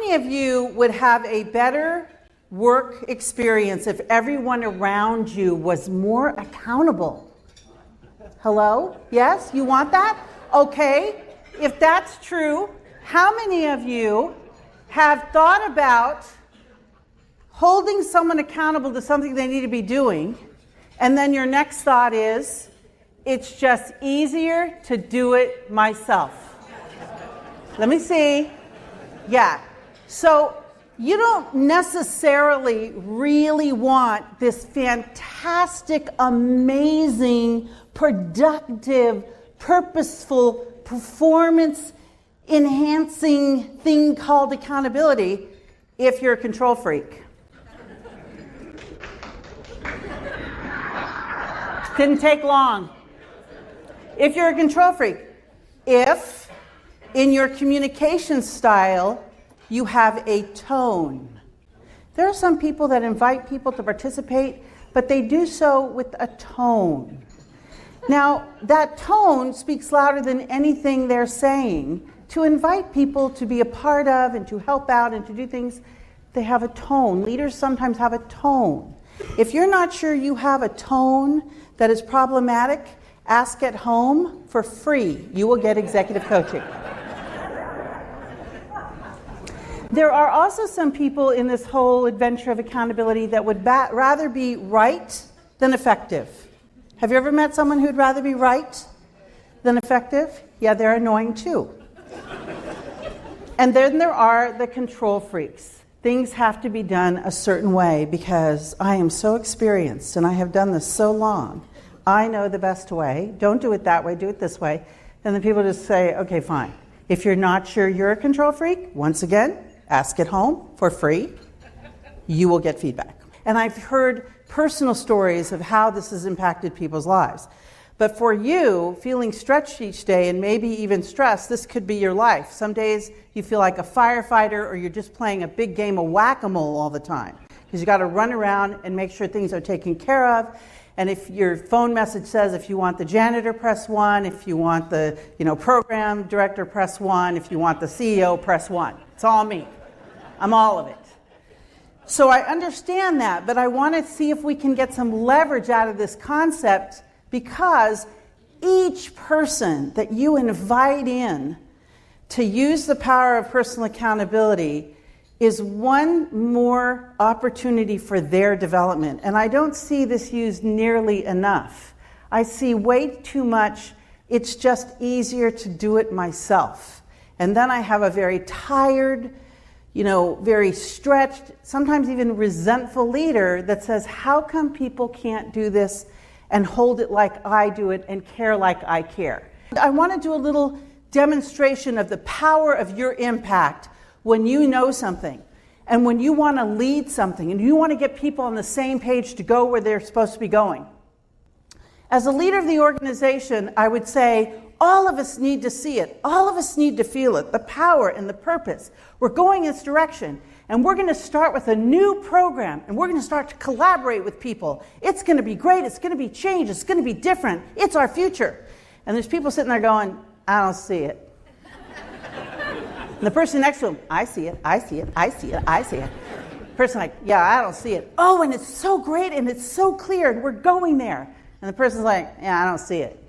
many of you would have a better work experience if everyone around you was more accountable? Hello? Yes? You want that? Okay. If that's true, how many of you have thought about holding someone accountable to something they need to be doing, and then your next thought is, it's just easier to do it myself? Let me see. Yeah. So you don't necessarily really want this fantastic, amazing, productive, purposeful, performance-enhancing thing called accountability if you're a control freak. Didn't take long. If you're a control freak, if in your communication style you have a tone. There are some people that invite people to participate, but they do so with a tone. Now, that tone speaks louder than anything they're saying. To invite people to be a part of and to help out and to do things, they have a tone. Leaders sometimes have a tone. If you're not sure you have a tone that is problematic, ask at home for free. You will get executive coaching. There are also some people in this whole adventure of accountability that would rather be right than effective. Have you ever met someone who'd rather be right than effective? Yeah, they're annoying too. And then there are the control freaks. Things have to be done a certain way because I am so experienced and I have done this so long. I know the best way. Don't do it that way, do it this way. And then people just say, okay, fine. If you're not sure you're a control freak, once again, ask at home for free. You will get feedback. And I've heard personal stories of how this has impacted people's lives. But for you, feeling stretched each day and maybe even stressed, this could be your life. Some days you feel like a firefighter or you're just playing a big game of whack-a-mole all the time. Because you got to run around and make sure things are taken care of. And if your phone message says if you want the janitor, press 1. If you want the program director, press 1. If you want the CEO, press 1. It's all me. I'm all of it. So I understand that, but I want to see if we can get some leverage out of this concept, because each person that you invite in to use the power of personal accountability is one more opportunity for their development. And I don't see this used nearly enough. I see way too much, it's just easier to do it myself. And then I have a very tired, very stretched, sometimes even resentful leader that says, how come people can't do this and hold it like I do it and care like I care? I want to do a little demonstration of the power of your impact when you know something and when you want to lead something and you want to get people on the same page to go where they're supposed to be going. As a leader of the organization, I would say, all of us need to see it. All of us need to feel it, the power and the purpose. We're going in this direction, and we're going to start with a new program, and we're going to start to collaborate with people. It's going to be great. It's going to be change. It's going to be different. It's our future. And there's people sitting there going, I don't see it. And the person next to them, I see it, I see it, I see it, I see it. The person like, yeah, I don't see it. Oh, and it's so great, and it's so clear, and we're going there. And the person's like, yeah, I don't see it.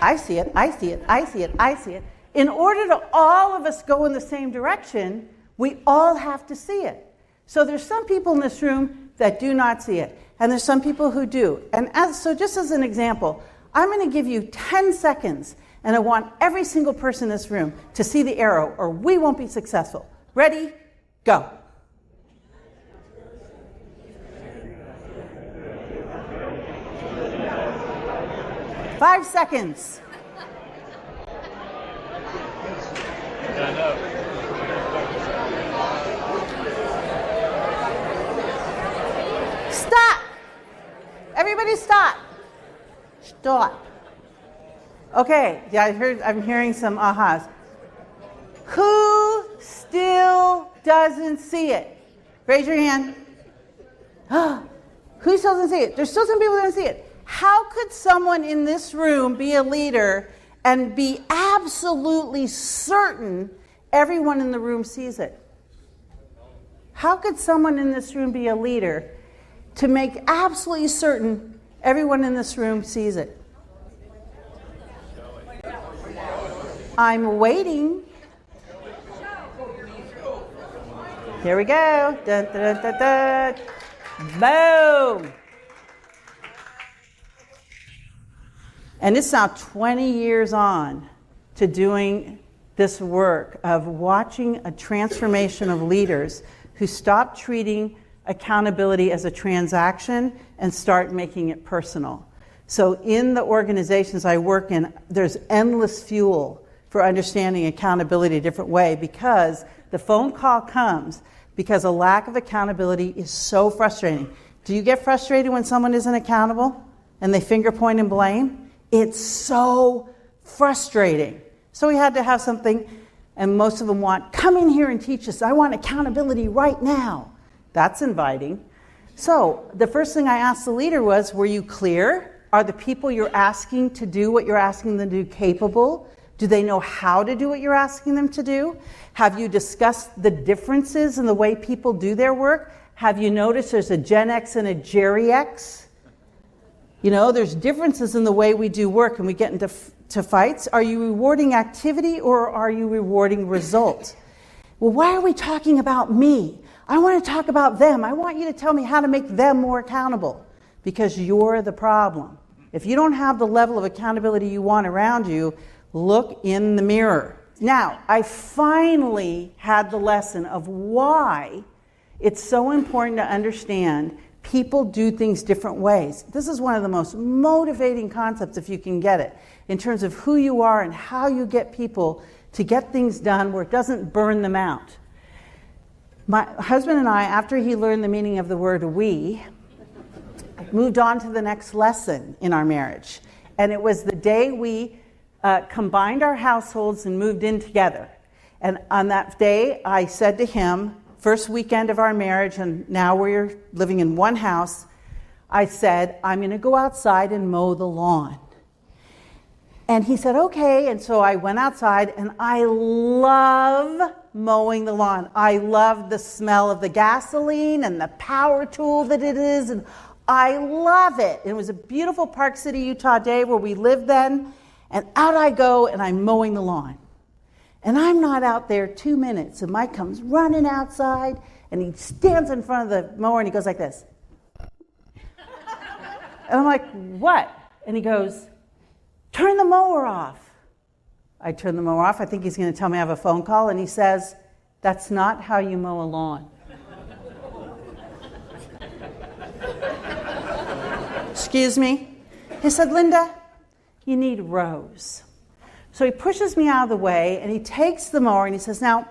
I see it, I see it, I see it, I see it. In order to all of us go in the same direction, we all have to see it. So there's some people in this room that do not see it, and there's some people who do. And so just as an example, I'm going to give you 10 seconds, and I want every single person in this room to see the arrow, or we won't be successful. Ready? Go. Five seconds. Stop. Everybody stop. Stop. Okay, yeah, I'm hearing some ahas. Who still doesn't see it? Raise your hand. Who still doesn't see it? There's still some people that don't see it. How could someone in this room be a leader and be absolutely certain everyone in the room sees it? How could someone in this room be a leader to make absolutely certain everyone in this room sees it? I'm waiting. Here we go. Dun, dun, dun, dun, dun. Boom. And it's now 20 years on to doing this work of watching a transformation of leaders who stop treating accountability as a transaction and start making it personal. So in the organizations I work in, there's endless fuel for understanding accountability a different way, because the phone call comes because a lack of accountability is so frustrating. Do you get frustrated when someone isn't accountable and they finger point and blame? It's so frustrating. So we had to have something, and most of them want, come in here and teach us. I want accountability right now. That's inviting. So the first thing I asked the leader was, were you clear? Are the people you're asking to do what you're asking them to do capable? Do they know how to do what you're asking them to do? Have you discussed the differences in the way people do their work? Have you noticed there's a Gen X and a Jerry X? You know, there's differences in the way we do work, and we get into fights. Are you rewarding activity or are you rewarding result? Well, why are we talking about me? I want to talk about them. I want you to tell me how to make them more accountable, because you're the problem. If you don't have the level of accountability you want around you, look in the mirror. Now, I finally had the lesson of why it's so important to understand people do things different ways. This is one of the most motivating concepts, if you can get it, in terms of who you are and how you get people to get things done where it doesn't burn them out. My husband and I, after he learned the meaning of the word we, moved on to the next lesson in our marriage. And it was the day we combined our households and moved in together. And on that day, I said to him, first weekend of our marriage, and now we're living in one house, I said, I'm going to go outside and mow the lawn. And he said, okay. And so I went outside, and I love mowing the lawn. I love the smell of the gasoline and the power tool that it is, and I love it. It was a beautiful Park City, Utah day where we lived then, and out I go, and I'm mowing the lawn. And I'm not out there 2 minutes, and Mike comes running outside, and he stands in front of the mower, and he goes like this. And I'm like, what? And he goes, turn the mower off. I turn the mower off. I think he's going to tell me I have a phone call, and he says, that's not how you mow a lawn. Excuse me? He said, Linda, you need rows. So he pushes me out of the way, and he takes the mower, and he says, now,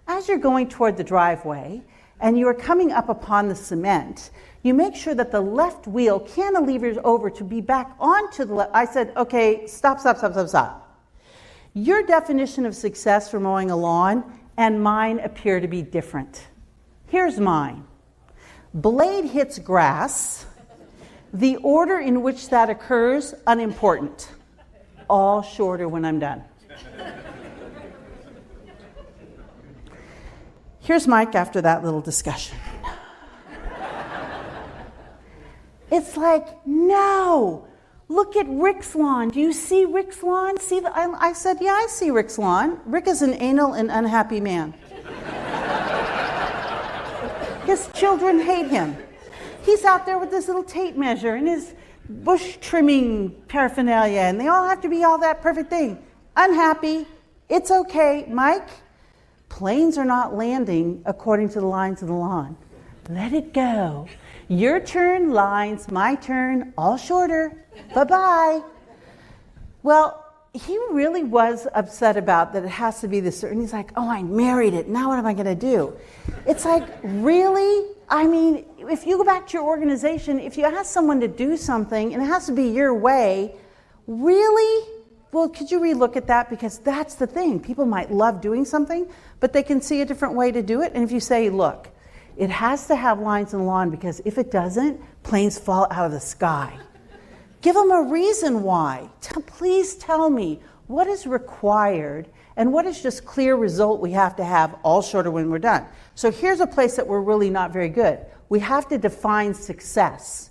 as you're going toward the driveway, and you are coming up upon the cement, you make sure that the left wheel cantilevers over to be back onto the left. I said, okay, stop. Your definition of success for mowing a lawn and mine appear to be different. Here's mine. Blade hits grass. The order in which that occurs, unimportant. All shorter when I'm done. Here's Mike after that little discussion. It's like, no, look at Rick's lawn. Do you see Rick's lawn? I said, yeah, I see Rick's lawn. Rick is an anal and unhappy man. His children hate him. He's out there with this little tape measure and his bush trimming paraphernalia, and they all have to be all that perfect thing. Unhappy. It's okay. Mike, planes are not landing according to the lines of the lawn. Let it go. Your turn, lines, my turn, all shorter. Bye-bye. Well, he really was upset about that it has to be this certain. He's like, oh, I married it. Now what am I going to do? It's like, really? I mean, if you go back to your organization, if you ask someone to do something and it has to be your way, really? Well, could you relook at that? Because that's the thing. People might love doing something, but they can see a different way to do it. And if you say, look, it has to have lines in the lawn because if it doesn't, planes fall out of the sky. Give them a reason why. Please tell me what is required and what is just clear result we have to have, all short of when we're done. So here's a place that we're really not very good. We have to define success.